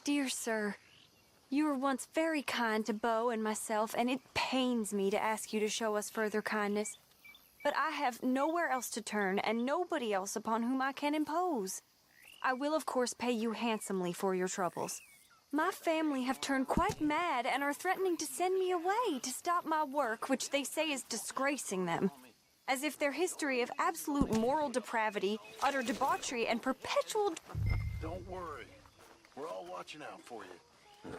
Dear sir, you were once very kind to Beau and myself, and it pains me to ask you to show us further kindness. But I have nowhere else to turn, and nobody else upon whom I can impose. I will, of course, pay you handsomely for your troubles. My family have turned quite mad and are threatening to send me away to stop my work, which they say is disgracing them. As if their history of absolute moral depravity, utter debauchery, and perpetual... Don't worry. We're all watching out for you.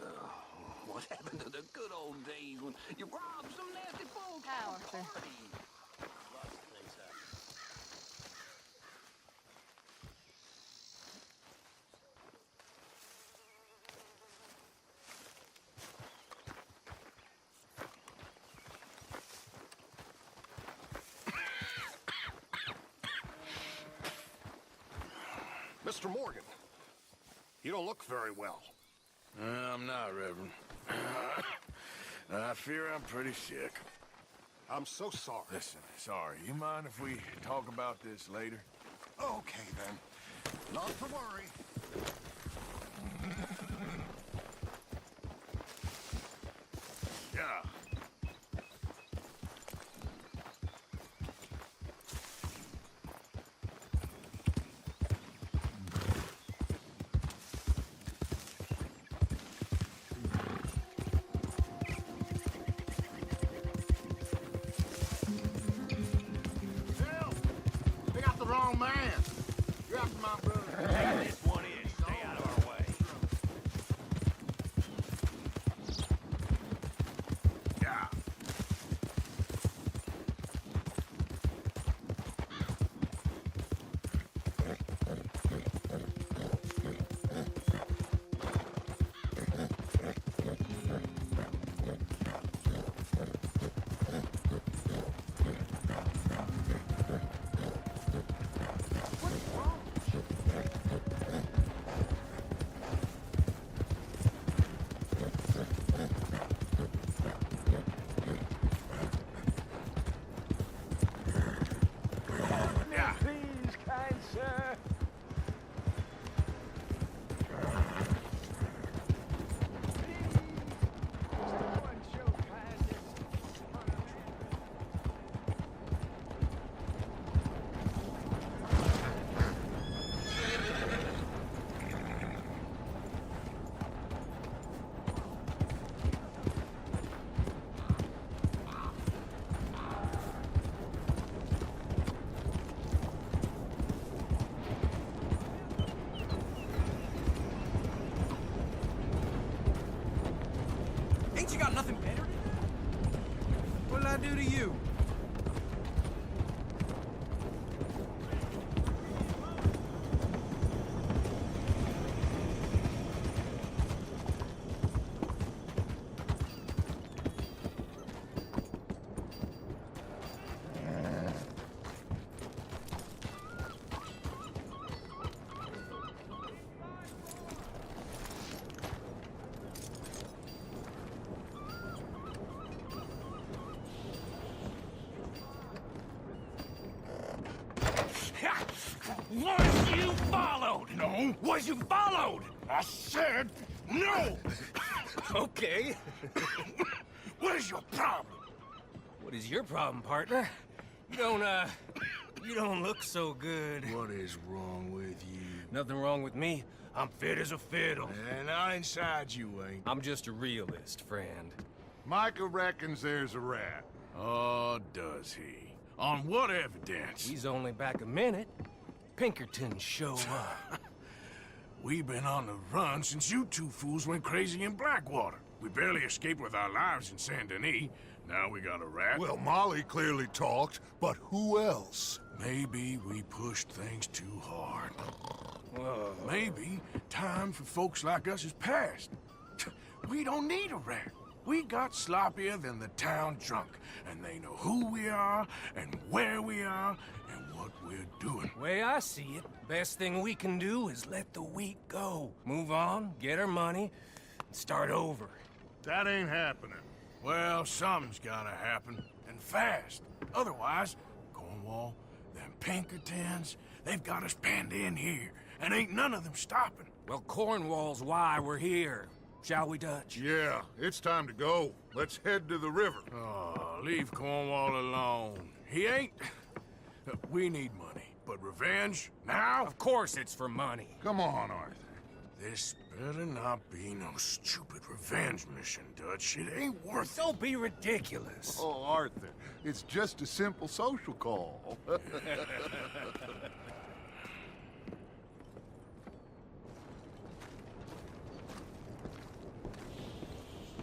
What happened to the good old days when you robbed some nasty folks at a party? Lots of things happen. Mr. Morgan, you don't look very well. I'm not, Reverend. I fear I'm pretty sick. I'm so sorry. Listen, sorry. You mind if we talk about this later? Okay, then. Not to worry. Yeah. Wrong man. You're after my brother. Take this one in. Stay out of our way. Yeah. Ain't you got nothing better to do? What did I do to you? Was you followed? No. Was you followed? I said no. Okay. What is your problem? What is your problem, partner? You don't look so good. What is wrong with you? Nothing wrong with me. I'm fit as a fiddle. And not inside you ain't. I'm just a realist, friend. Micah reckons there's a rat. Oh, does he? On what evidence? He's only back a minute. Pinkerton show up. We've been on the run since you two fools went crazy in Blackwater. We barely escaped with our lives in Saint Denis. Now we got a rat. Well, Molly clearly talked, but who else? Maybe we pushed things too hard. Whoa. Maybe time for folks like us is past. We don't need a rat. We got sloppier than the town drunk, and they know who we are, and where we are, and what we're doing. Way I see it, best thing we can do is let the week go. Move on, get our money, and start over. That ain't happening. Well, something's gotta happen, and fast. Otherwise, Cornwall, them Pinkertons, they've got us penned in here, and ain't none of them stopping. Well, Cornwall's why we're here. Shall we, Dutch? Yeah, it's time to go. Let's head to the river. Oh, leave Cornwall alone. He ain't... We need money, but revenge? Now? Of course it's for money. Come on, Arthur. This better not be no stupid revenge mission, Dutch. It ain't worth it. Don't be ridiculous. Oh, Arthur, it's just a simple social call.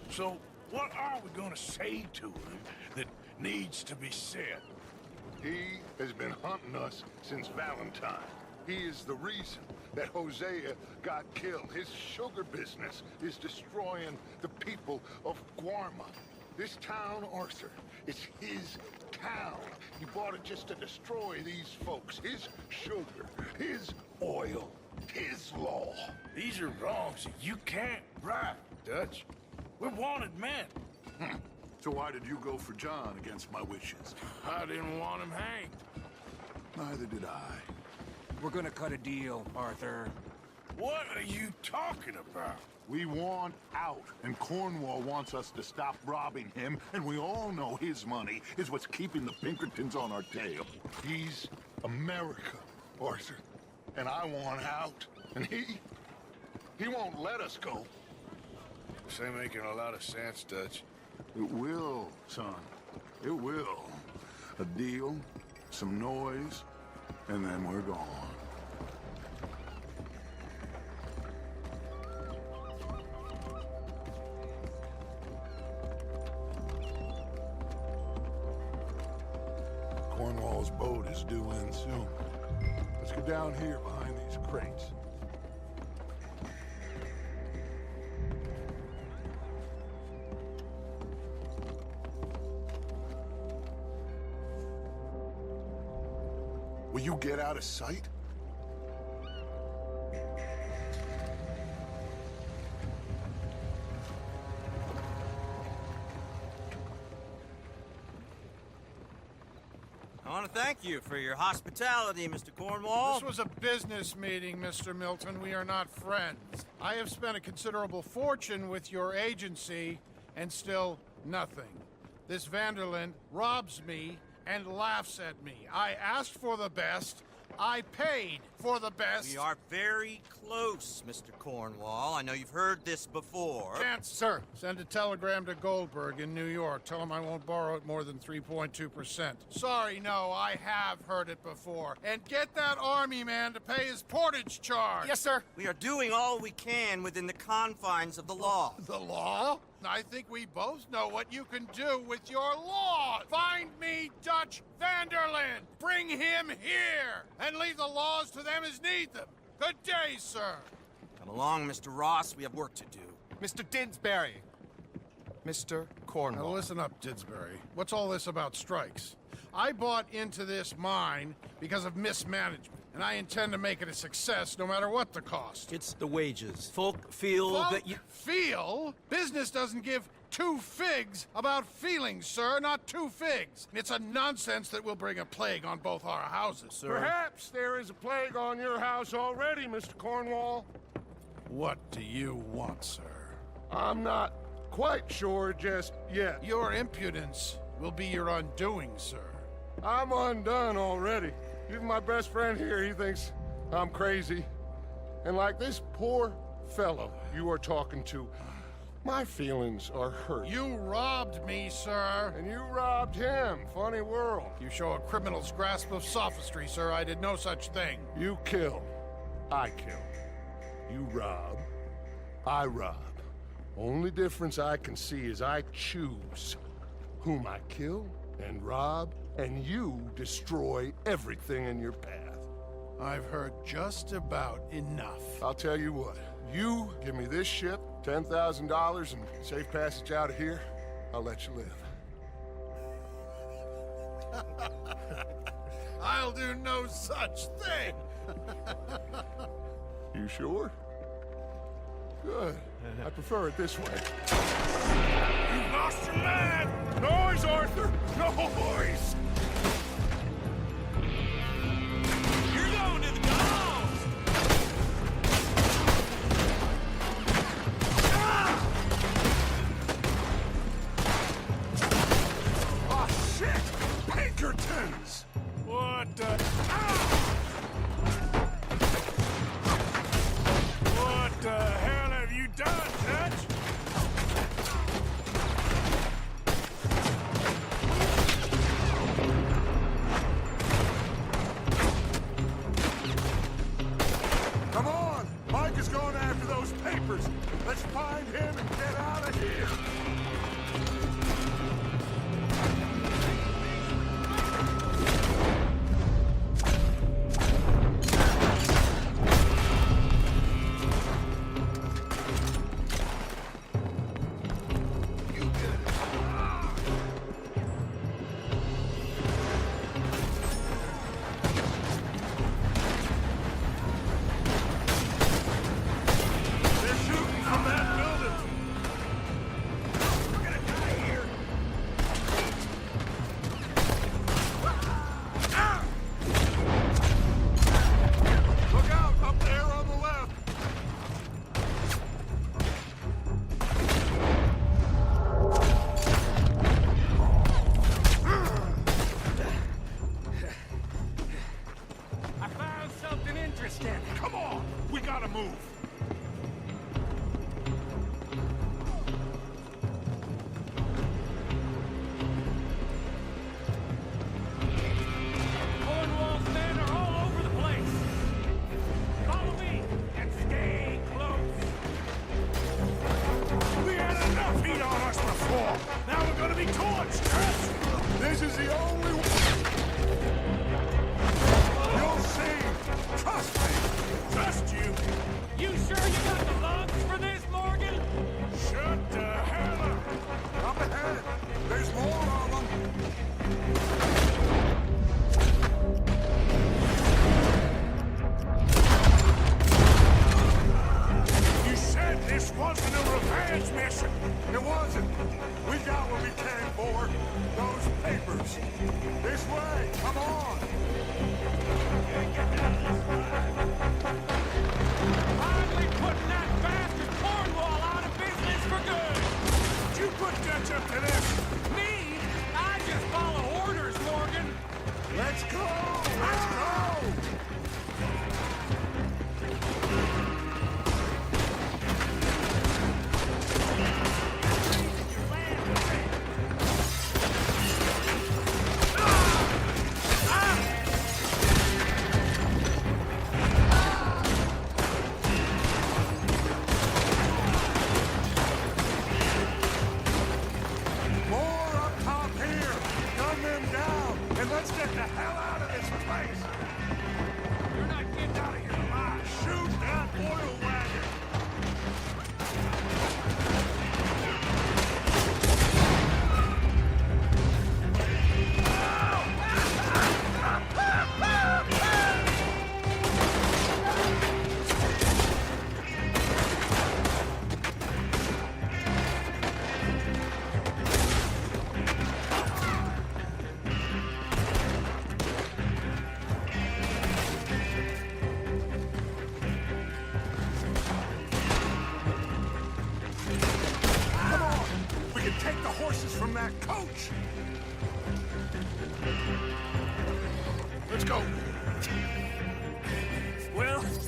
So, what are we gonna say to him that needs to be said? He has been hunting us since Valentine. He is the reason that Hosea got killed. His sugar business is destroying the people of Guarma. This town, Arthur, it's his town. He bought it just to destroy these folks. His sugar, his oil, his law. These are wrongs that you can't right, Dutch. We're wanted men. So why did you go for John against my wishes? I didn't want him hanged. Neither did I. We're gonna cut a deal, Arthur. What are you talking about? We want out, and Cornwall wants us to stop robbing him, and we all know his money is what's keeping the Pinkertons on our tail. He's America, Arthur, and I want out, and he won't let us go. This ain't making a lot of sense, Dutch. It will, son. It will. A deal, some noise, and then we're gone. Cornwall's boat is due in soon. Let's go down here behind these crates. Will you get out of sight? I want to thank you for your hospitality, Mr. Cornwall. This was a business meeting, Mr. Milton. We are not friends. I have spent a considerable fortune with your agency, and still nothing. This Vanderland robs me and laughs at me. I asked for the best. I paid for the best. We are very close, Mr. Cornwall. I know you've heard this before. Chance, sir. Send a telegram to Goldberg in New York. Tell him I won't borrow it more than 3.2%. Sorry, no, I have heard it before. And get that army man to pay his portage charge. Yes, sir. We are doing all we can within the confines of the law. The law? I think we both know what you can do with your law. Find me Dutch Vanderland. Bring him here. And leave the laws to them as need them. Good day, sir. Come along, Mr. Ross. We have work to do. Mr. Didsbury. Mr. Cornwall. Now listen up, Didsbury. What's all this about strikes? I bought into this mine because of mismanagement, and I intend to make it a success no matter what the cost. It's the wages. Folk feel that you... Feel? Business doesn't give two figs about feelings, sir, not two figs. It's a nonsense that will bring a plague on both our houses, sir. Perhaps there is a plague on your house already, Mr. Cornwall. What do you want, sir? I'm not quite sure just yet. Your impudence will be your undoing, sir. I'm undone already. Even my best friend here, he thinks I'm crazy. And like this poor fellow you are talking to, my feelings are hurt. You robbed me, sir. And you robbed him. Funny world. You show a criminal's grasp of sophistry, sir. I did no such thing. You kill. I kill. You rob. I rob. Only difference I can see is I choose whom I kill and rob, and you destroy everything in your path. I've heard just about enough. I'll tell you what. You give me this ship, $10,000, and safe passage out of here, I'll let you live. I'll do no such thing. You sure? Good. I prefer it this way. You lost your man! Noise, Arthur! Noise! You're going to the dogs! done, Dutch. Come on! Mike is going after those papers. Let's find him and get out of here. Come on! We gotta move! Cornwall's men are all over the place. Follow me and stay close. We had enough heat on us before. Now we're gonna be torched. This is the only way. You'll see. Trust me. Trust you. You sure you got the lungs for this, Morgan? Shut the hell up. Up ahead. There's more of them. You said this wasn't a revenge mission. It wasn't. We got what we came for. Those papers. This way. Come on. Finally putting that bastard Cornwall out of business for good. Did you put Dutch up to this? Me? I just follow orders, Morgan. Let's go. Let's go.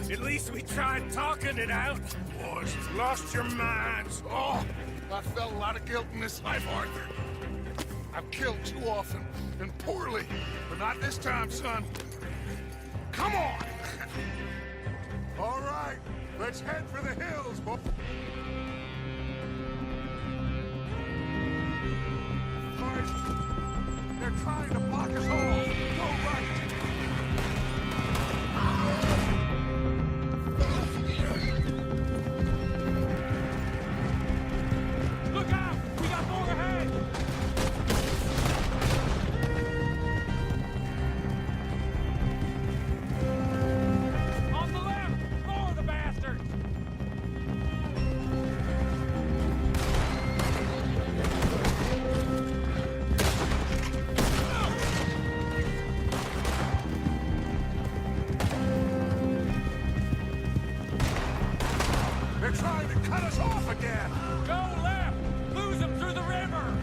At least we tried talking it out. Boys, you've lost your minds. Oh, I felt a lot of guilt in this life, Arthur. I've killed too often and poorly, but not this time, son. Come on! All right, let's head for the hills, boys. They're trying to block us off. Go right. Look out! We got more ahead! On the left! More of the bastards! They're trying to cut us off again. Go left! Lose them through the river!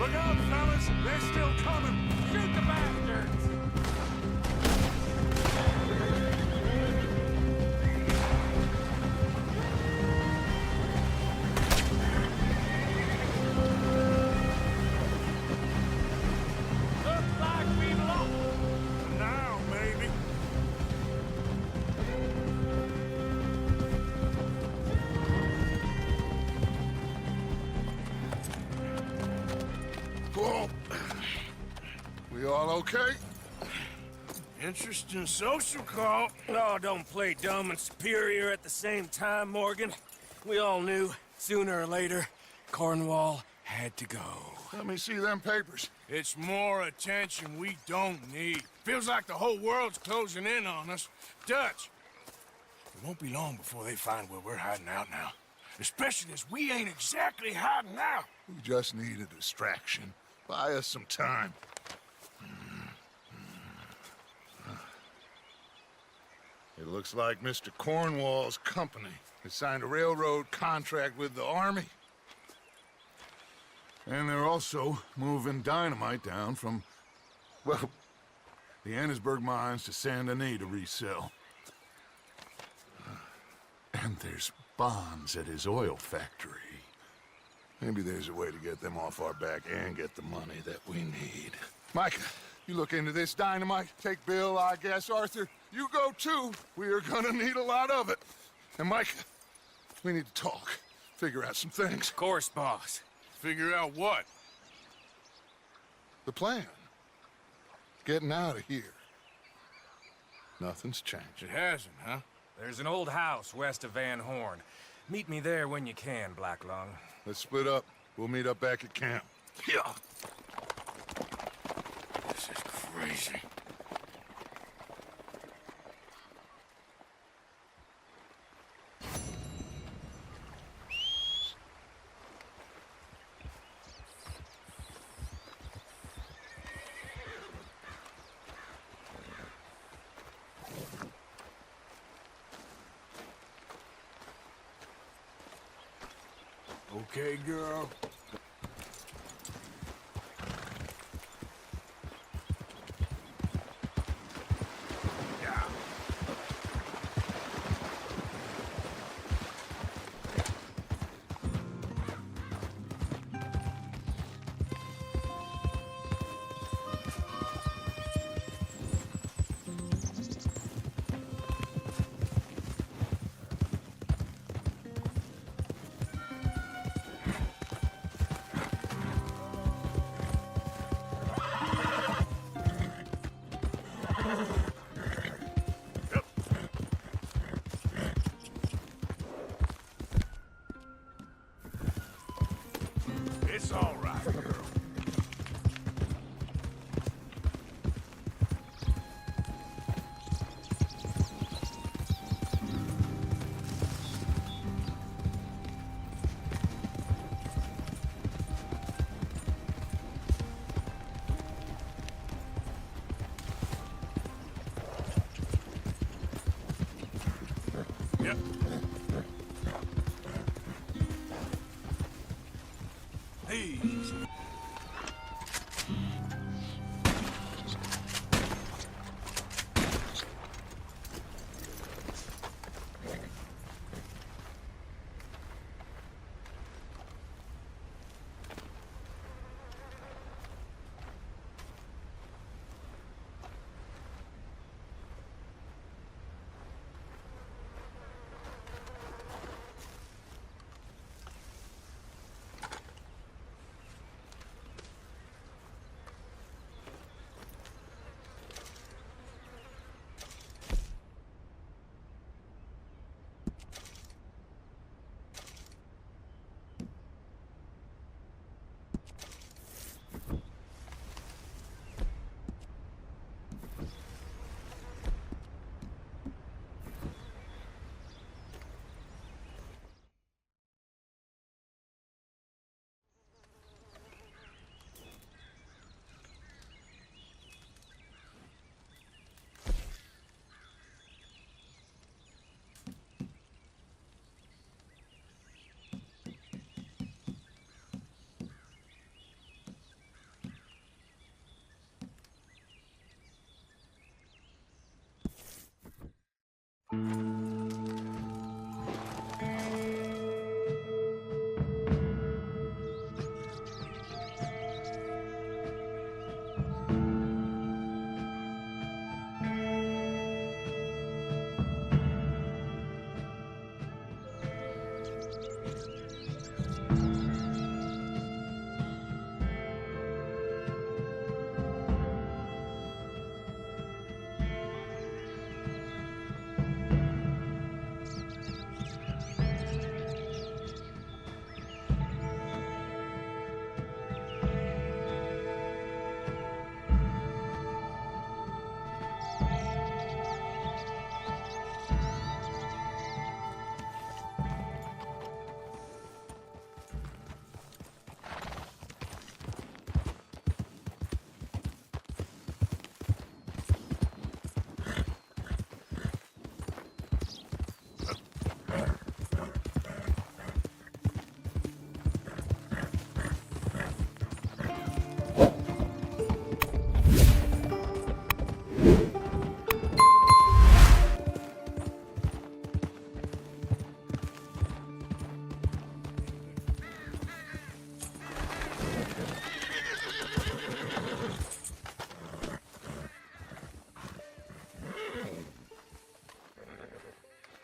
Look out, fellas. They're still coming. Shoot We all okay? Interesting social call. Oh, don't play dumb and superior at the same time, Morgan. We all knew, sooner or later, Cornwall had to go. Let me see them papers. It's more attention we don't need. Feels like the whole world's closing in on us. Dutch, it won't be long before they find where we're hiding out now. Especially as we ain't exactly hiding out. We just need a distraction. Buy us some time. It looks like Mr. Cornwall's company has signed a railroad contract with the Army. And they're also moving dynamite down from, well, the Annesburg mines to Saint Denis to resell. And there's bonds at his oil factory. Maybe there's a way to get them off our back and get the money that we need. Micah, you look into this dynamite. Take Bill, I guess. Arthur, you go too. We are gonna need a lot of it. And Micah, we need to talk. Figure out some things. Of course, boss. Figure out what? The plan. Getting out of here. Nothing's changed. It hasn't, huh? There's an old house west of Van Horn. Meet me there when you can, Blacklung. Let's split up. We'll meet up back at camp. Yeah. This is crazy. Okay, girl. It's all right, girl. Yep. Please.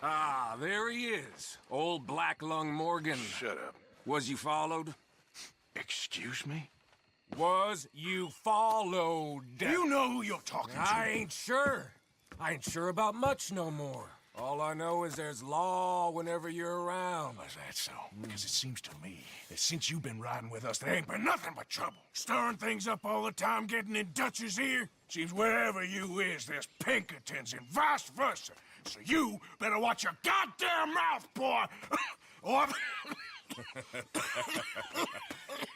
Ah, there he is. Old Black Lung Morgan. Shut up. Was you followed? Excuse me? Was you followed? You know who you're talking to. I ain't sure. I ain't sure about much no more. All I know is there's law whenever you're around. Is that so? Because it seems to me that since you've been riding with us, there ain't been nothing but trouble. Stirring things up all the time, getting in Dutch's ear. Seems wherever you is, there's Pinkertons and vice versa. So you better watch your goddamn mouth, boy! Or...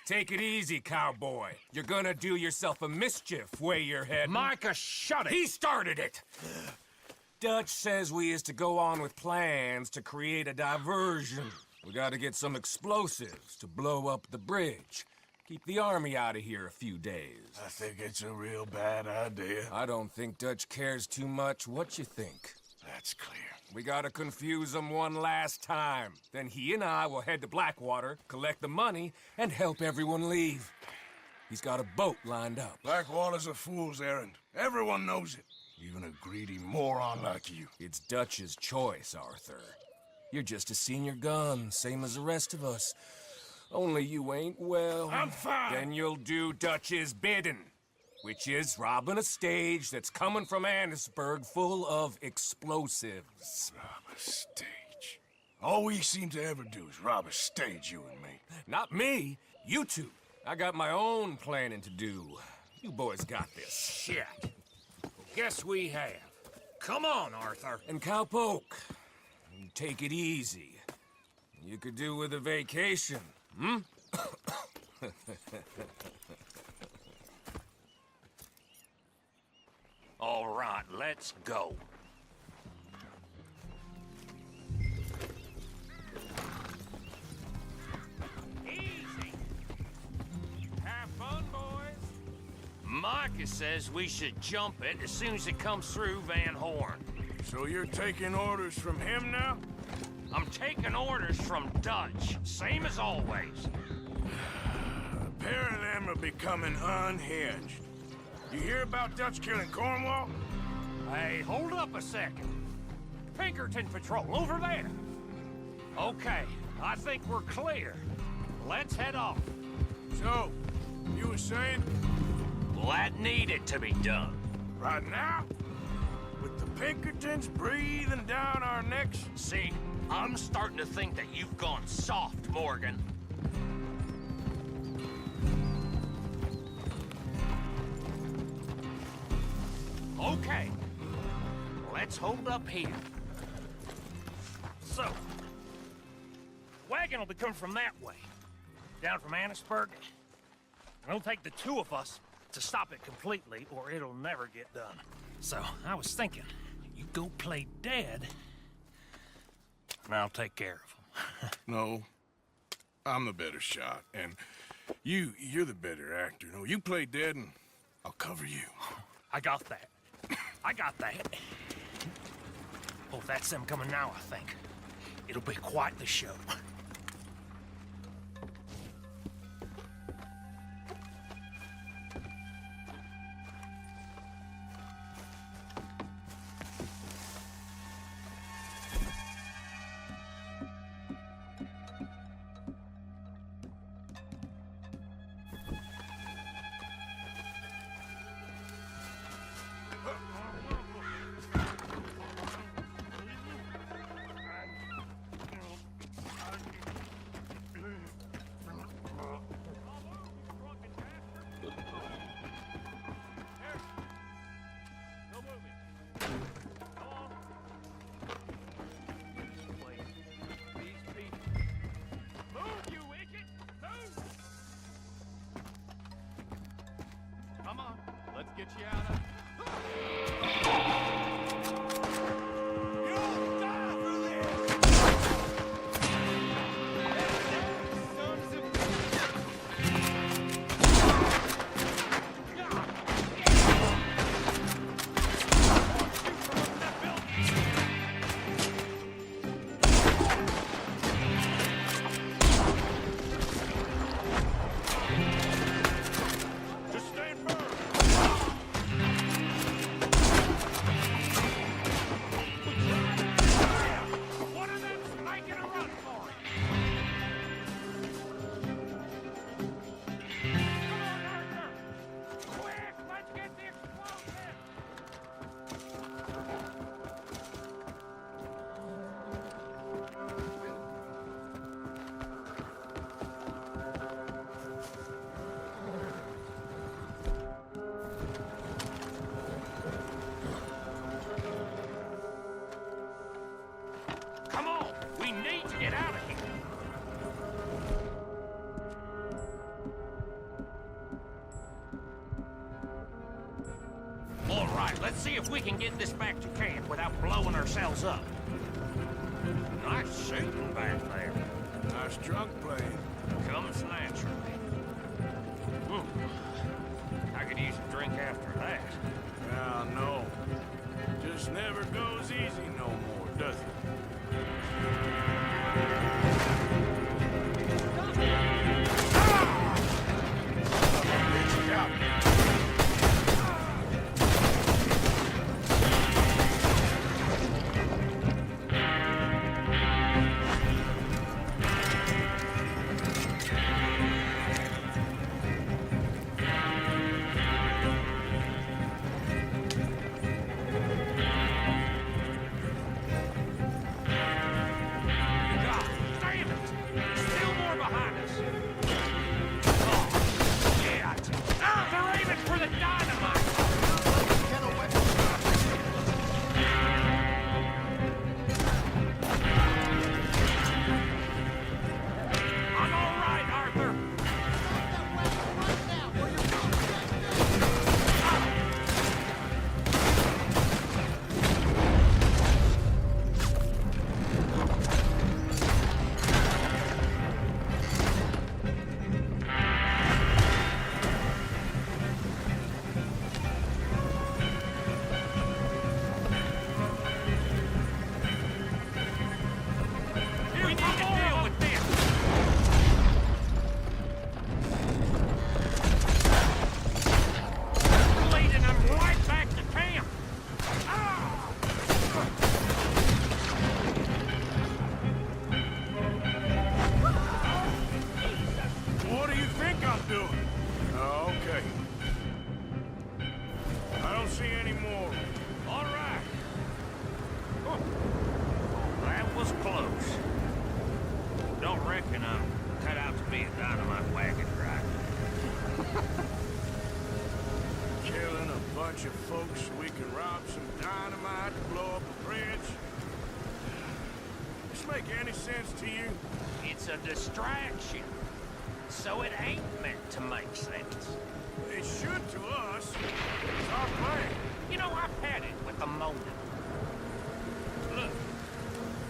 Take it easy, cowboy. You're gonna do yourself a mischief way you're heading. Micah, shut it! He started it! Dutch says we is to go on with plans to create a diversion. We gotta get some explosives to blow up the bridge. Keep the army out of here a few days. I think it's a real bad idea. I don't think Dutch cares too much what you think. That's clear. We gotta confuse him one last time. Then he and I will head to Blackwater, collect the money, and help everyone leave. He's got a boat lined up. Blackwater's a fool's errand. Everyone knows it. Even a greedy moron like you. It's Dutch's choice, Arthur. You're just a senior gun, same as the rest of us. Only you ain't well. I'm fine. Then you'll do Dutch's bidding, which is robbing a stage that's coming from Annisburg full of explosives. Rob a stage. All we seem to ever do is rob a stage, you and me. Not me, you two. I got my own planning to do. You boys got this. Shit. Guess we have. Come on, Arthur. And Cowpoke, take it easy. You could do with a vacation, hmm? All right, let's go. Easy. Have fun, boys. Micah says we should jump it as soon as it comes through Van Horn. So you're taking orders from him now? I'm taking orders from Dutch, same as always. A pair of them are becoming unhinged. You hear about Dutch killing Cornwall? Hey, hold up a second. Pinkerton Patrol, over there. Okay, I think we're clear. Let's head off. So, you were saying? Well, that needed to be done. Right now? With the Pinkertons breathing down our necks? See, I'm starting to think that you've gone soft, Morgan. Okay, let's hold up here. So, wagon will be coming from that way, down from Annisburg. And it'll take the two of us to stop it completely, or it'll never get done. So, I was thinking, you go play dead, and I'll take care of him. No. I'm the better shot, and you're the better actor. No, you play dead, and I'll cover you. I got that. I got that. Oh, that's them coming now, I think. It'll be quite the show. All right, let's see if we can get this back to camp without blowing ourselves up. Nice shooting back there. Nice drunk playing. Comes naturally. I could use a drink after that. Yeah, no. Just never goes easy no more, does it? Of folks so we can rob some dynamite to blow up a bridge. This make any sense to you? It's a distraction. So it ain't meant to make sense. It should to us. It's our plan. You know, I've had it with the moment. Look,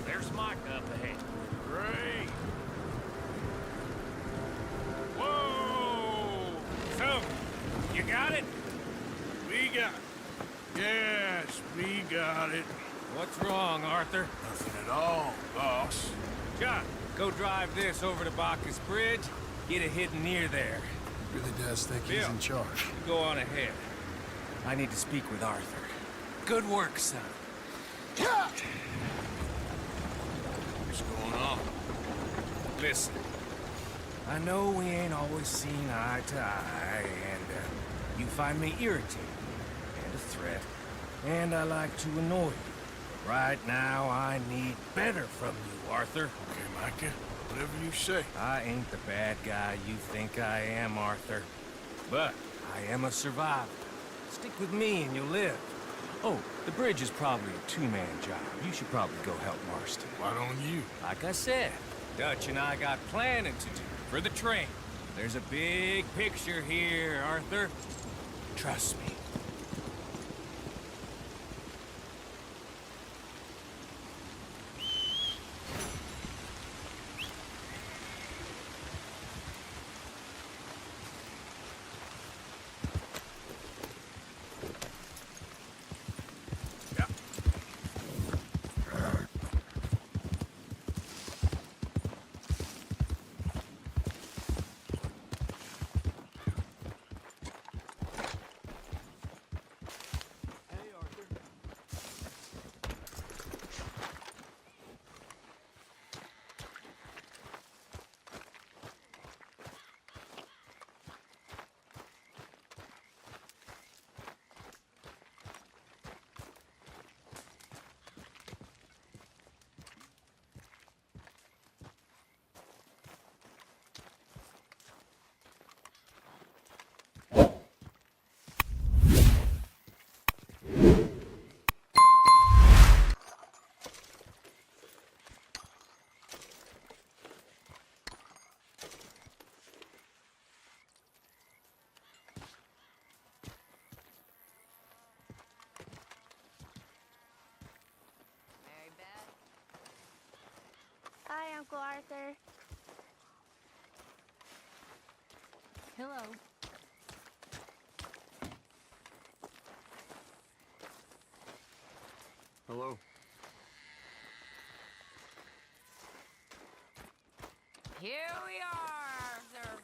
there's Micah up ahead. Great. Whoa! So, you got it? We got it. Yes, we got it. What's wrong, Arthur? Nothing at all, boss. John, go drive this over to Bacchus Bridge. Get it hidden near there. Really does think Bill, he's in charge. Go on ahead. I need to speak with Arthur. Good work, son. What's going on? Listen, I know we ain't always seen eye to eye, and you find me irritating and a threat, and I like to annoy you. But right now, I need better from you, Arthur. Okay, Micah, whatever you say. I ain't the bad guy you think I am, Arthur. But I am a survivor. Stick with me and you'll live. Oh, the bridge is probably a two-man job. You should probably go help Marston. Why don't you? Like I said, Dutch and I got planning to do for the train. There's a big picture here, Arthur. Trust me. Uncle Arthur. Hello. Hello. Here we are, Arthur.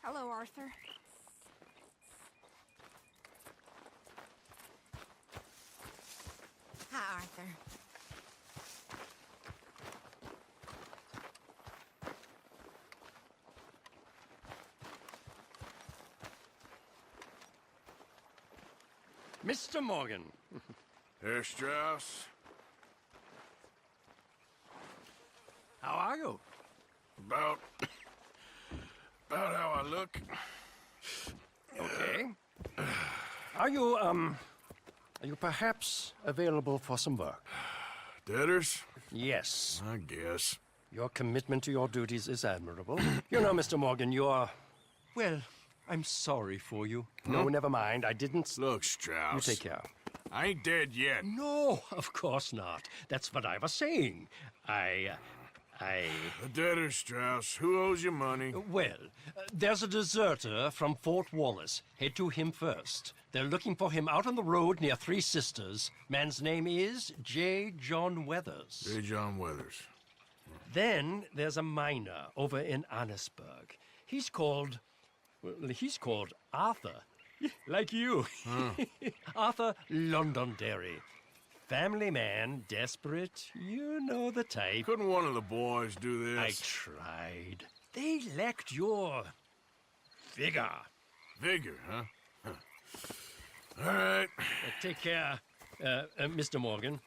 Hello, Arthur. Hi, Arthur. Mr. Morgan. Herr Strauss. How are you? About how I look. Okay. Are you perhaps available for some work? Debtors? Yes. I guess. Your commitment to your duties is admirable. You know, Mr. Morgan, you're... Well, I'm sorry for you. No, never mind. I didn't... Look, Strauss. You take care. I ain't dead yet. No, of course not. That's what I was saying. The debtors, Strauss. Who owes you money? Well, there's a deserter from Fort Wallace. Head to him first. They're looking for him out on the road near Three Sisters. Man's name is J. John Weathers. J. John Weathers. Then there's a miner over in Annesburg. He's called Arthur. Like you. Arthur Londonderry. Family man, desperate, you know the type. Couldn't one of the boys do this? I tried. They lacked your... vigor. Vigor, huh? All right. Take care, Mr. Morgan.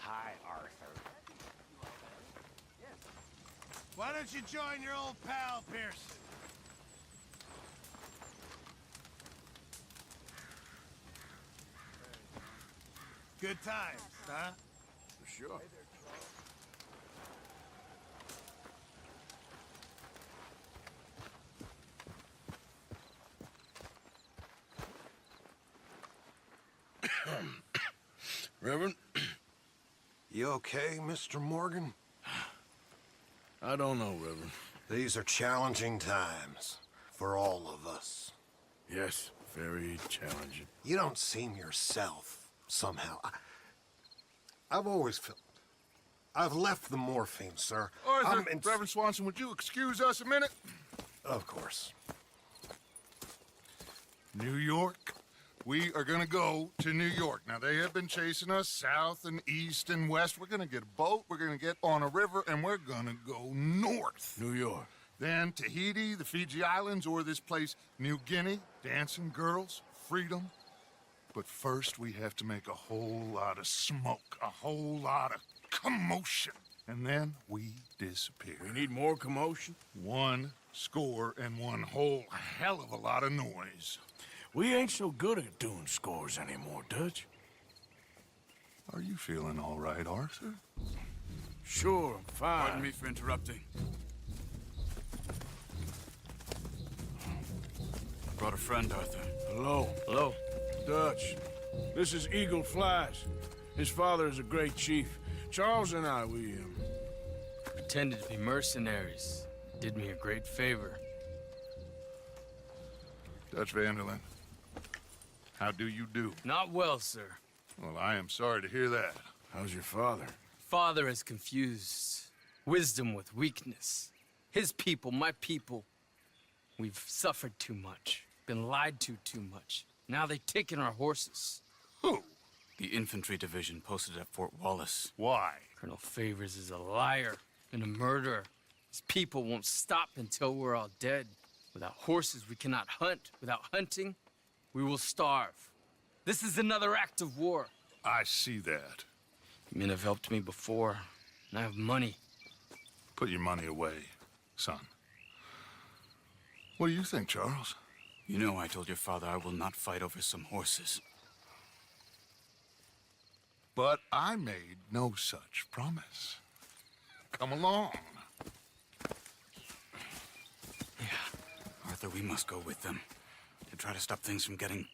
Hi, Arthur. Why don't you join your old pal, Pearson? Good times, huh? For sure. Reverend? You okay, Mr. Morgan? I don't know, Reverend. These are challenging times for all of us. Yes, very challenging. You don't seem yourself, somehow. I've always felt... I've left the morphine, sir. Arthur, Reverend Swanson, would you excuse us a minute? Of course. New York. We are gonna go to New York. Now, they have been chasing us south and east and west. We're gonna get a boat, we're gonna get on a river, and we're gonna go north. New York. Then Tahiti, the Fiji Islands, or this place, New Guinea, dancing girls, freedom. But first, we have to make a whole lot of smoke, a whole lot of commotion. And then we disappear. We need more commotion? 1 score and one whole hell of a lot of noise. We ain't so good at doing scores anymore, Dutch. Are you feeling all right, Arthur? Sure, I'm fine. Pardon me for interrupting. I brought a friend, Arthur. Hello. Hello. Dutch. This is Eagle Flies. His father is a great chief. Charles and I, we Pretended to be mercenaries. Did me a great favor. Dutch Vanderlyn, how do you do? Not well, sir. Well, I am sorry to hear that. How's your father? Father has confused wisdom with weakness. His people, my people. We've suffered too much. Been lied to too much. Now they've taken our horses. Who? The infantry division posted at Fort Wallace. Why? Colonel Favors is a liar and a murderer. These people won't stop until we're all dead. Without horses, we cannot hunt. Without hunting, we will starve. This is another act of war. I see that. Men have helped me before, and I have money. Put your money away, son. What do you think, Charles? You know I told your father I will not fight over some horses. But I made no such promise. Come along. Yeah. Arthur, we must go with them to try to stop things from getting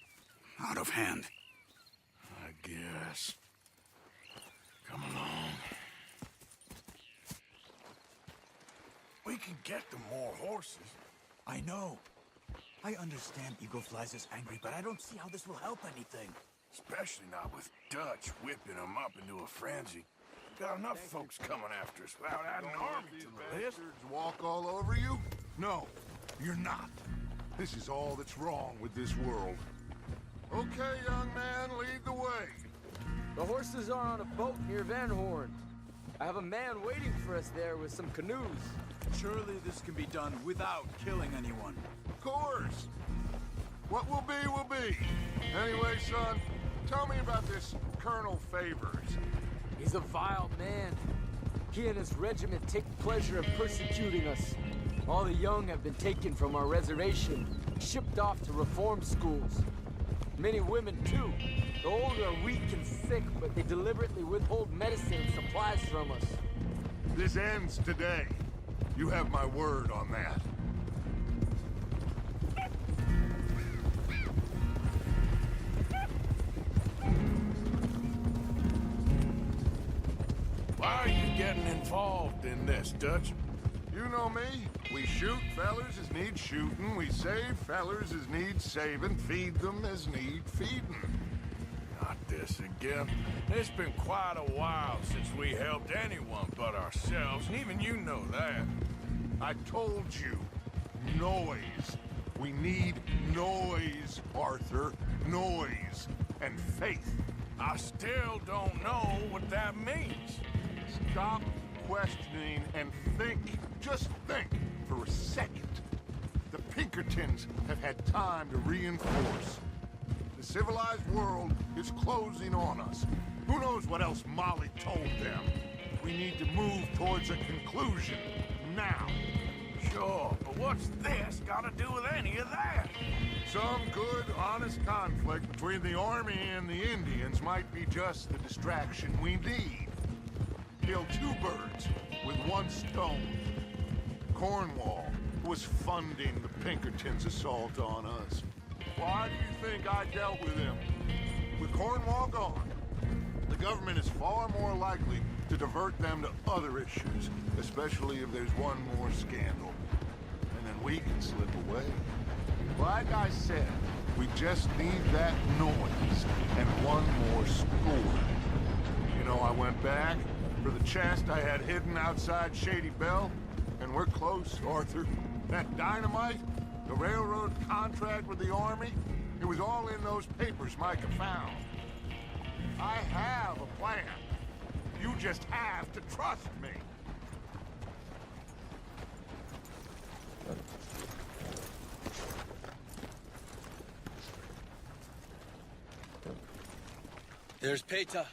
out of hand. I guess. Come along. We can get them more horses. I know. I understand Eagle Flies is angry, but I don't see how this will help anything. Especially not with Dutch whipping them up into a frenzy. Got enough folks coming after us without adding an army to the list. Walk all over you? No, you're not. This is all that's wrong with this world. Okay, young man, lead the way. The horses are on a boat near Van Horn. I have a man waiting for us there with some canoes. Surely this can be done without killing anyone. Of course. What will be, will be. Anyway, son, tell me about this Colonel Favors. He's a vile man. He and his regiment take pleasure in persecuting us. All the young have been taken from our reservation, shipped off to reform schools. Many women, too. The old are weak and sick, but they deliberately withhold medicine and supplies from us. This ends today. You have my word on that. Why are you getting involved in this, Dutch? You know me. We shoot fellers as need shooting. We save fellers as need saving. Feed them as need feeding. Not this again. It's been quite a while since we helped anyone but ourselves, and even you know that. I told you. Noise. We need noise, Arthur. Noise. And faith. I still don't know what that means. Stop questioning and think. Just think for a second. The Pinkertons have had time to reinforce. The civilized world is closing on us. Who knows what else Molly told them? We need to move towards a conclusion now. Sure, but what's this got to do with any of that? Some good, honest conflict between the army and the Indians might be just the distraction we need. Kill two birds with one stone. Cornwall was funding the Pinkertons' assault on us. Why do you think I dealt with him? With Cornwall gone, the government is far more likely to divert them to other issues, especially if there's one more scandal. And then we can slip away. Like I said, we just need that noise and one more score. You know, I went back for the chest I had hidden outside Shady Bell, and we're close, Arthur. That dynamite, the railroad contract with the army, it was all in those papers Micah found. I have a plan. You just have to trust me. There's Peta.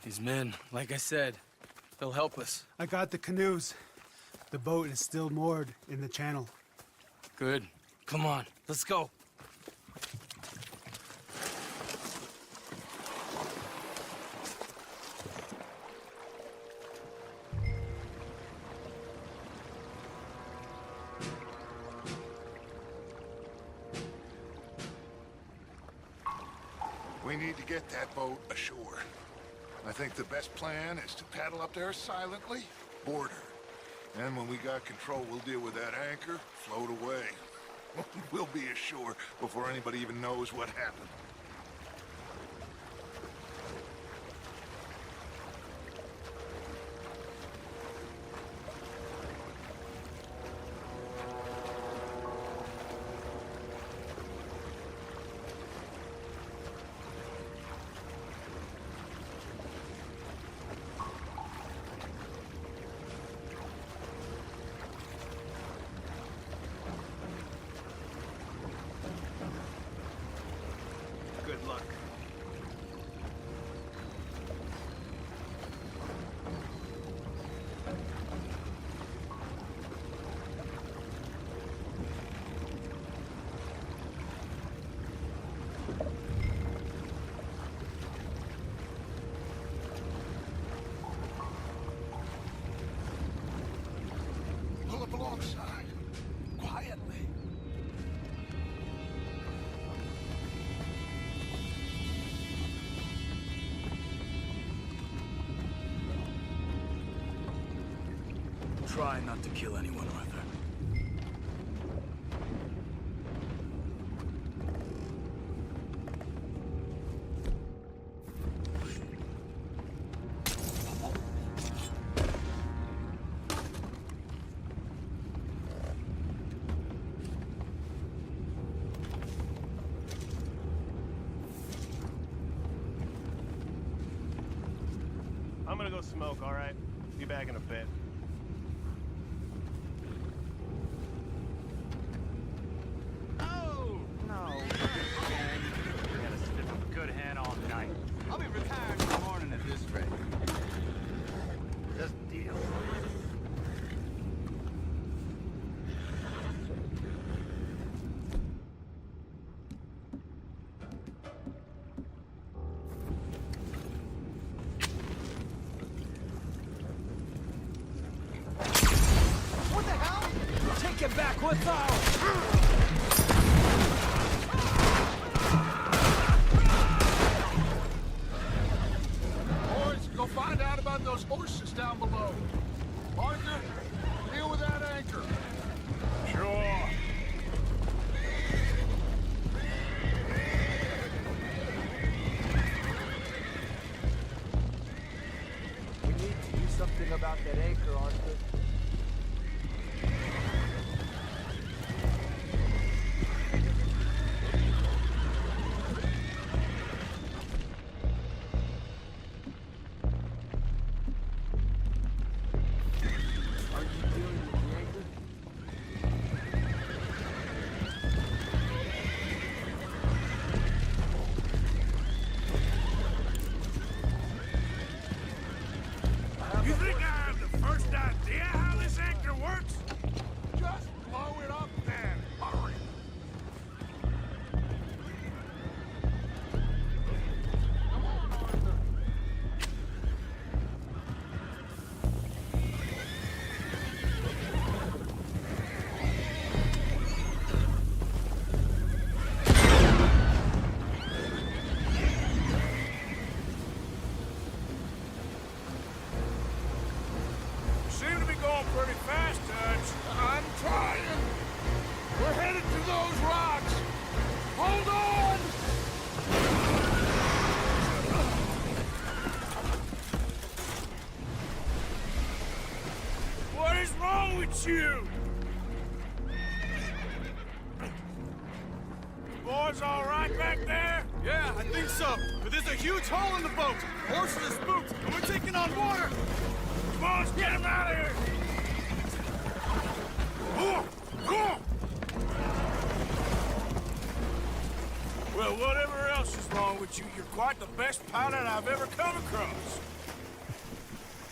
These men, like I said, they'll help us. I got the canoes. The boat is still moored in the channel. Good. Come on, let's go. We need to get that boat ashore. I think the best plan is to paddle up there silently, board her. And when we got control, we'll deal with that anchor, float away. We'll be ashore before anybody even knows what happened. Pull up alongside. Quietly. Try not to kill anyone, Arthur. I'm gonna go smoke, all right? Be back in a bit. Oh, no. We gotta stiff a good hand all night. I'll be retired in the morning at this rate. Just deal. What the hell? Take it back, what's ours? Boys, go find out about those horses down below. Arthur, deal with that anchor. Sure. We need to do something about that anchor, Arthur. Are you dealing with the anchor? You think I have the first idea how this anchor works? Just blow it up then. Hurry. Come on, Arthur. Seem to be going pretty fast, Dutch. I'm trying. We're headed to those rocks. Hold on. What is wrong with you? Boys all right back there? Yeah, I think so. But there's a huge hole in the boat. Horses are spooked, and we're taking on water. Come on, let's get him out of here! Well, whatever else is wrong with you, you're quite the best pilot I've ever come across.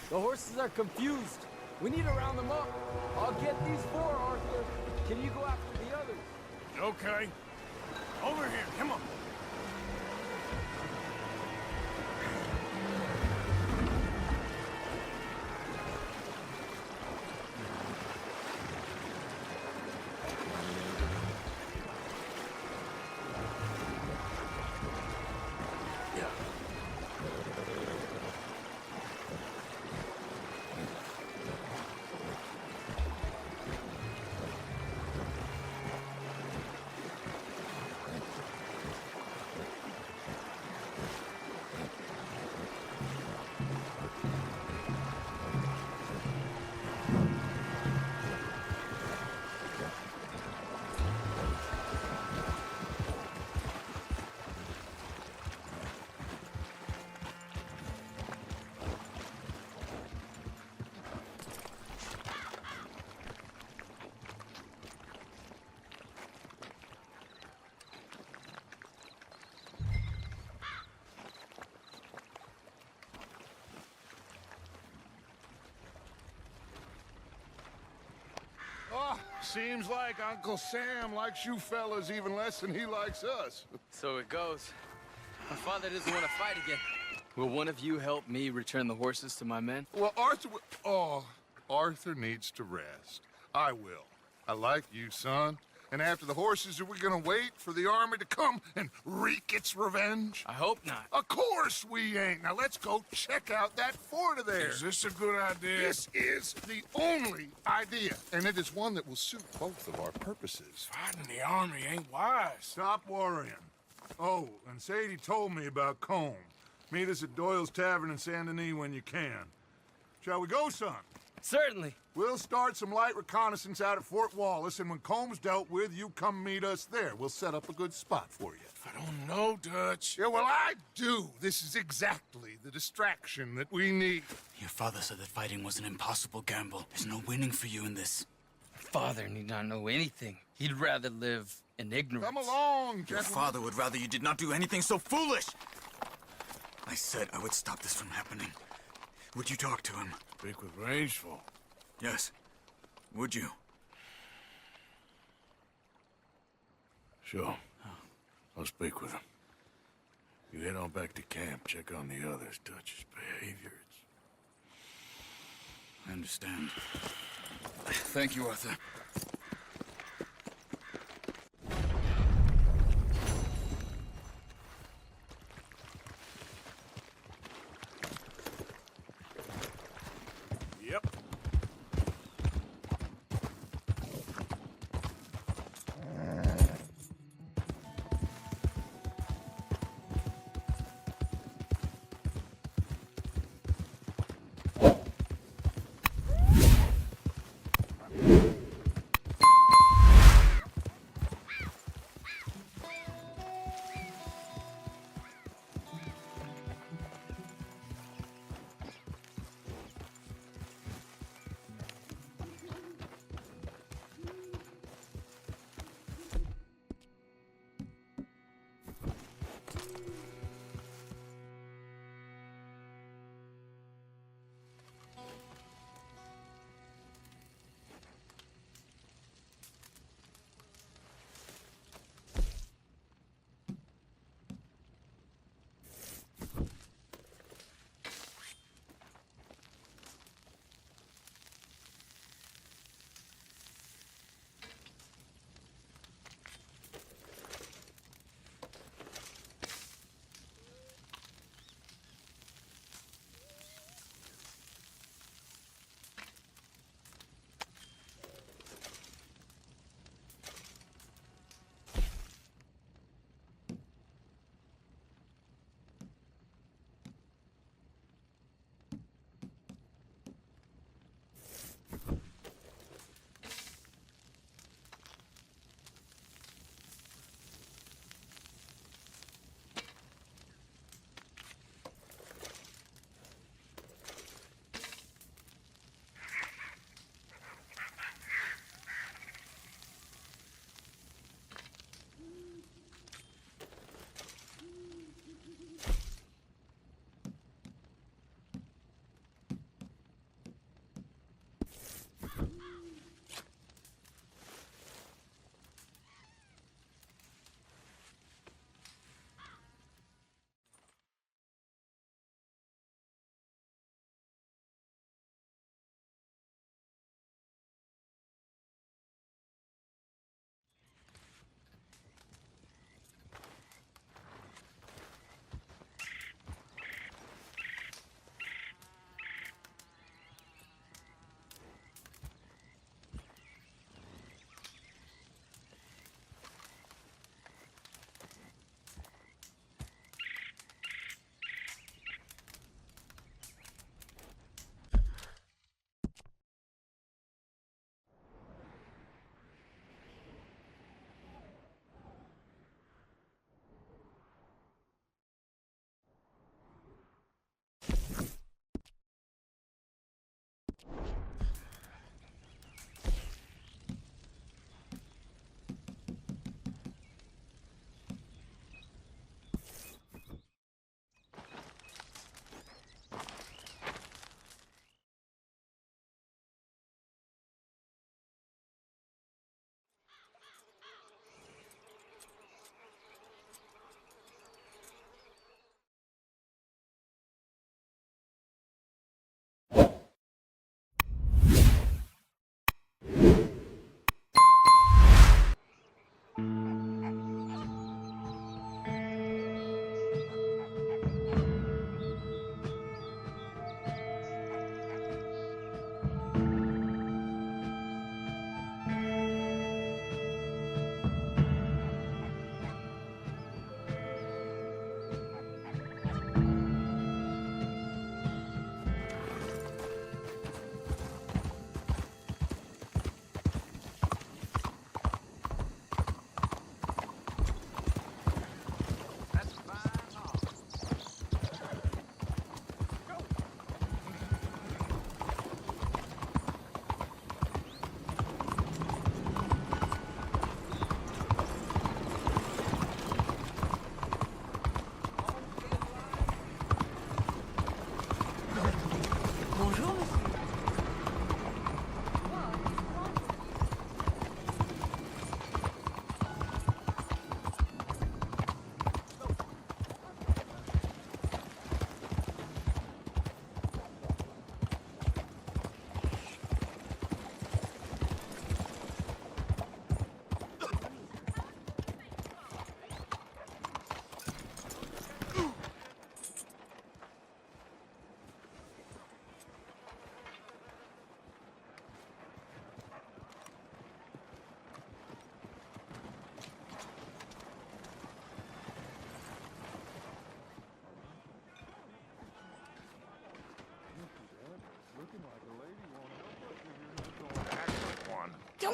The horses are confused. We need to round them up. I'll get these four, Arthur. Can you go after the others? Okay. Over here, come on. Seems like Uncle Sam likes you fellas even less than he likes us. So it goes. My father doesn't want to fight again. Will one of you help me return the horses to my men? Well, Arthur... Oh, Arthur needs to rest. I will. I like you, son. And after the horses, are we gonna wait for the army to come and wreak its revenge? I hope not. Of course we ain't. Now let's go check out that fort of theirs. Is this a good idea? This is the only idea, and it is one that will suit both of our purposes. Fighting the army ain't wise. Stop worrying. Oh, and Sadie told me about Combe. Meet us at Doyle's Tavern in Saint Denis when you can. Shall we go, son? Certainly. We'll start some light reconnaissance out at Fort Wallace, and when Combs dealt with, you come meet us there. We'll set up a good spot for you. I don't know, Dutch. Yeah, well, I do. This is exactly the distraction that we need. Your father said that fighting was an impossible gamble. There's no winning for you in this. Father need not know anything. He'd rather live in ignorance. Come along, Your gentlemen. father would rather you did not do anything so foolish. I said I would stop this from happening. Would you talk to him? Speak with Rangeful. Yes. Would you? Sure. I'll speak with him. You head on back to camp, check on the others. Dutch's behavior. I understand. Thank you, Arthur. Yep.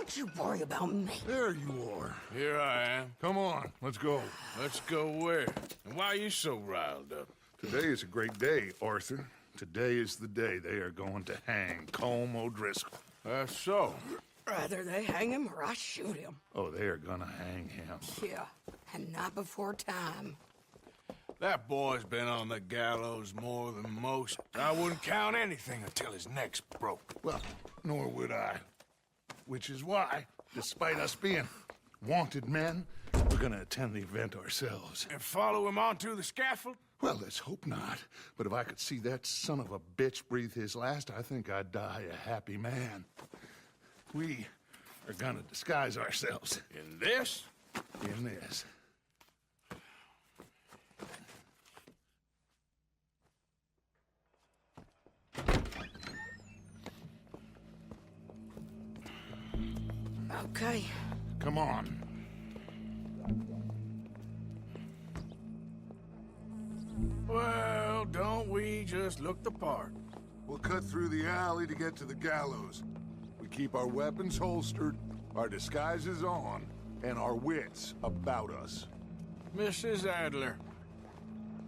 Don't you worry about me. There you are. Here I am. Come on, let's go. Let's go where? And why are you so riled up? Today is a great day, Arthur. Today is the day they are going to hang Colm O'Driscoll. That's so. Rather they hang him or I shoot him. Oh, they are gonna hang him. Yeah, and not before time. That boy's been on the gallows more than most. I wouldn't count anything until his neck's broke. Well, nor would I. Which is why, despite us being wanted men, we're gonna attend the event ourselves. And follow him onto the scaffold? Well, let's hope not. But if I could see that son of a bitch breathe his last, I think I'd die a happy man. We are gonna disguise ourselves. In this? In this. Okay. Come on. Well, don't we just look the part? We'll cut through the alley to get to the gallows. We keep our weapons holstered, our disguises on, and our wits about us. Mrs. Adler,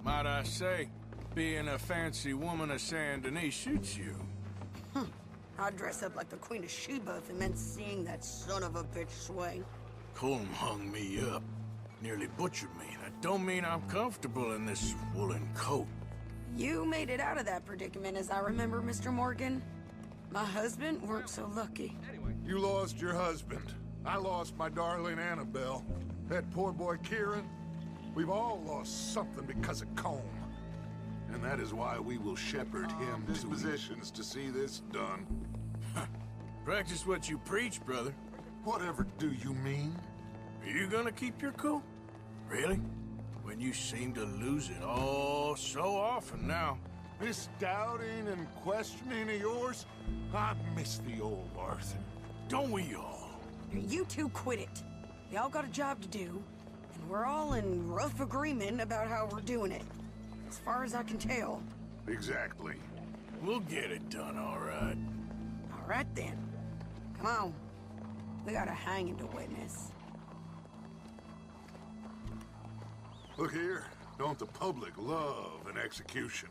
might I say, being a fancy woman of Saint Denis suits you. I'd dress up like the Queen of Sheba if it meant seeing that son of a bitch swing. Colm hung me up, nearly butchered me. That don't mean I'm comfortable in this woolen coat. You made it out of that predicament, as I remember, Mr. Morgan. My husband weren't so lucky. You lost your husband. I lost my darling Annabelle. That poor boy Kieran. We've all lost something because of Colm. And that is why we will shepherd him to positions to see this done. Practice what you preach, brother. Whatever do you mean? Are you gonna keep your cool? Really? When you seem to lose it all so often now. This doubting and questioning of yours, I miss the old Arthur. Don't we all? You two quit it. Y'all got a job to do, and we're all in rough agreement about how we're doing it. As far as I can tell. Exactly. We'll get it done, all right. All right, then. Come on. We got a hanging to witness. Look here. Don't the public love an execution?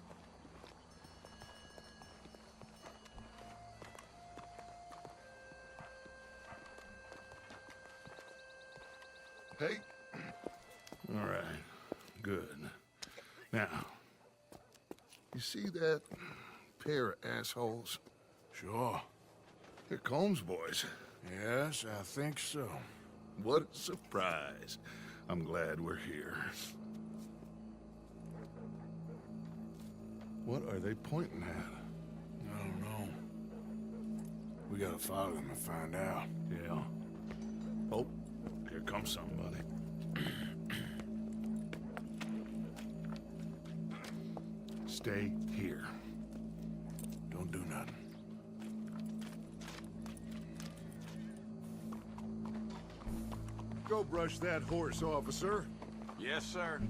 Hey. All right. Good. Now, you see that pair of assholes? Sure. They're Colm's boys. Yes, I think so. What a surprise. I'm glad we're here. What are they pointing at? I don't know. We gotta follow them and find out. Yeah. Oh, here comes somebody. Stay here. Don't do nothing. Go brush that horse, officer. Yes, sir.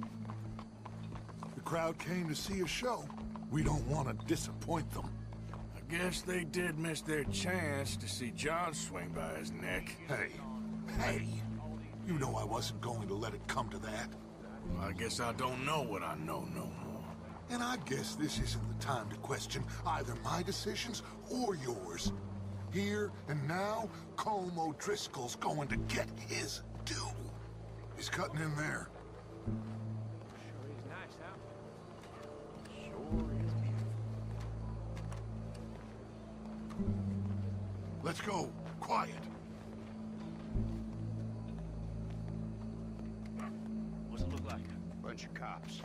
The crowd came to see a show. We don't want to disappoint them. I guess they did miss their chance to see John swing by his neck. Hey, you know I wasn't going to let it come to that. Well, I guess I don't know what I know no more. And I guess this isn't the time to question either my decisions or yours. Here and now, Colm O'Driscoll's going to get his due. He's cutting in there. Sure is nice, huh? Sure is beautiful. Let's go. Quiet. What's it look like? Bunch of cops.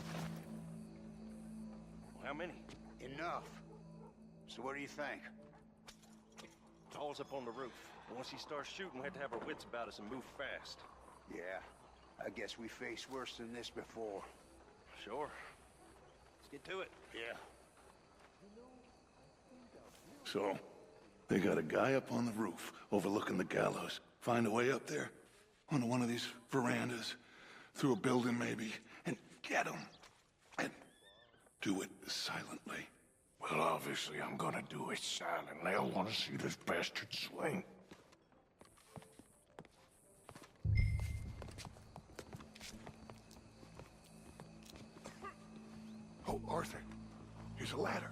How many? Enough. So what do you think? All's up on the roof. Once he starts shooting, we have to have our wits about us and move fast. Yeah, I guess we faced worse than this before. Sure. Let's get to it. Yeah. So, they got a guy up on the roof overlooking the gallows. Find a way up there, onto one of these verandas, through a building maybe, and get him. And do it silently. Well, obviously I'm gonna do it silently. I want to see this bastard swing. Oh, Arthur, here's a ladder.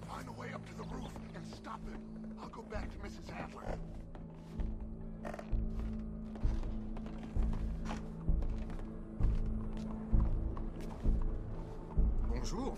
Find a way up to the roof and stop him. I'll go back to Mrs. Adler. Bonjour.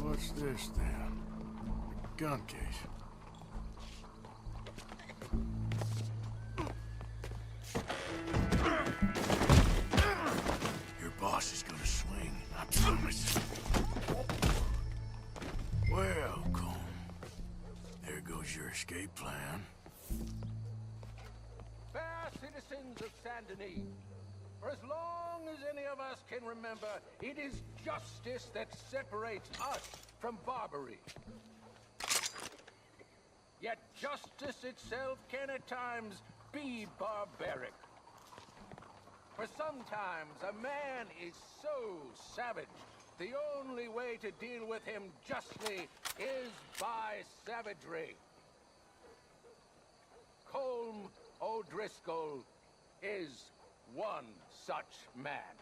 What's this then? The gun case. Your boss is gonna swing, I promise. Well, Colm, there goes your escape plan. Fair citizens of Saint Denis, for as long as any of us can remember, it is justice that separates us from barbary. Yet justice itself can at times be barbaric. For sometimes a man is so savage, the only way to deal with him justly is by savagery. Colm O'Driscoll is one such man.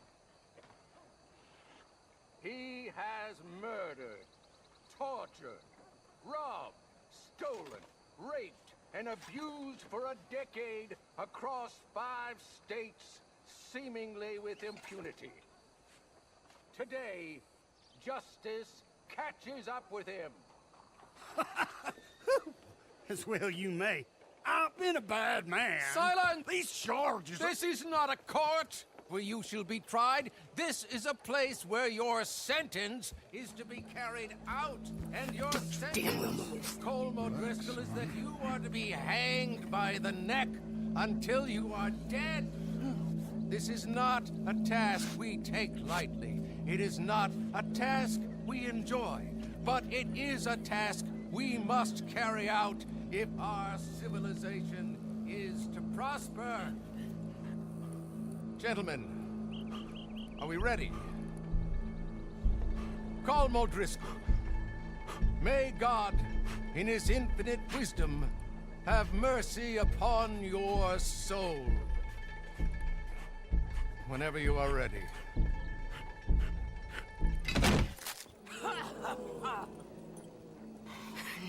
He has murdered, tortured, robbed, stolen, raped, and abused for a decade across 5 states, seemingly with impunity. Today, justice catches up with him. As well you may. I've been a bad man. Silence! These charges... This is not a court where you shall be tried. This is a place where your sentence is to be carried out. And your sentence, Colm O'Driscoll, is that you are to be hanged by the neck until you are dead. This is not a task we take lightly. It is not a task we enjoy. But it is a task we must carry out if our civilization is to prosper. Gentlemen, are we ready? Colm O'Driscoll, may God, in his infinite wisdom, have mercy upon your soul. Whenever you are ready.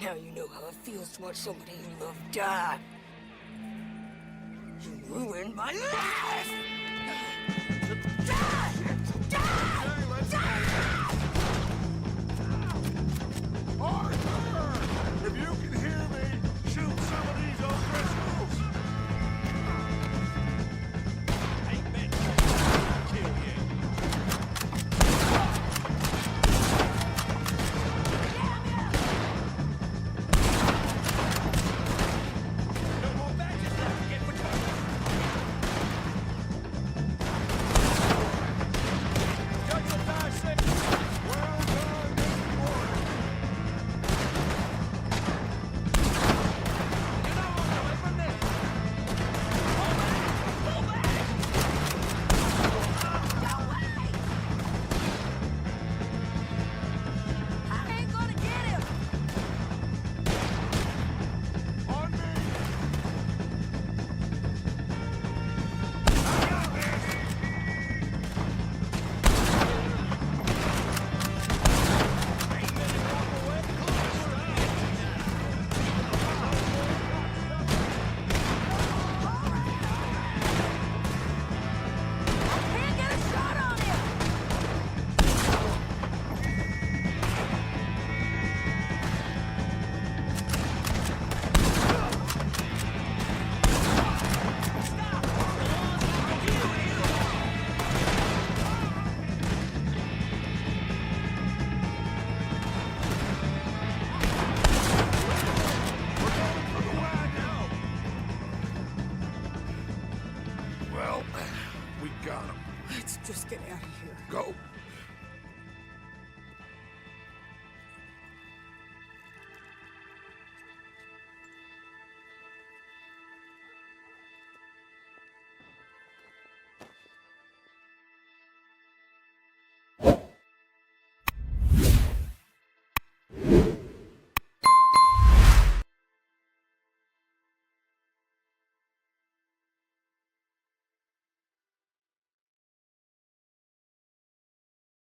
Now you know how it feels to watch somebody you love die. You ruined my life! Arthur! If you can hear me, shoot some of these O'Driscolls! Ain't been trying to kill you. got him. Let's just get out of here. Go.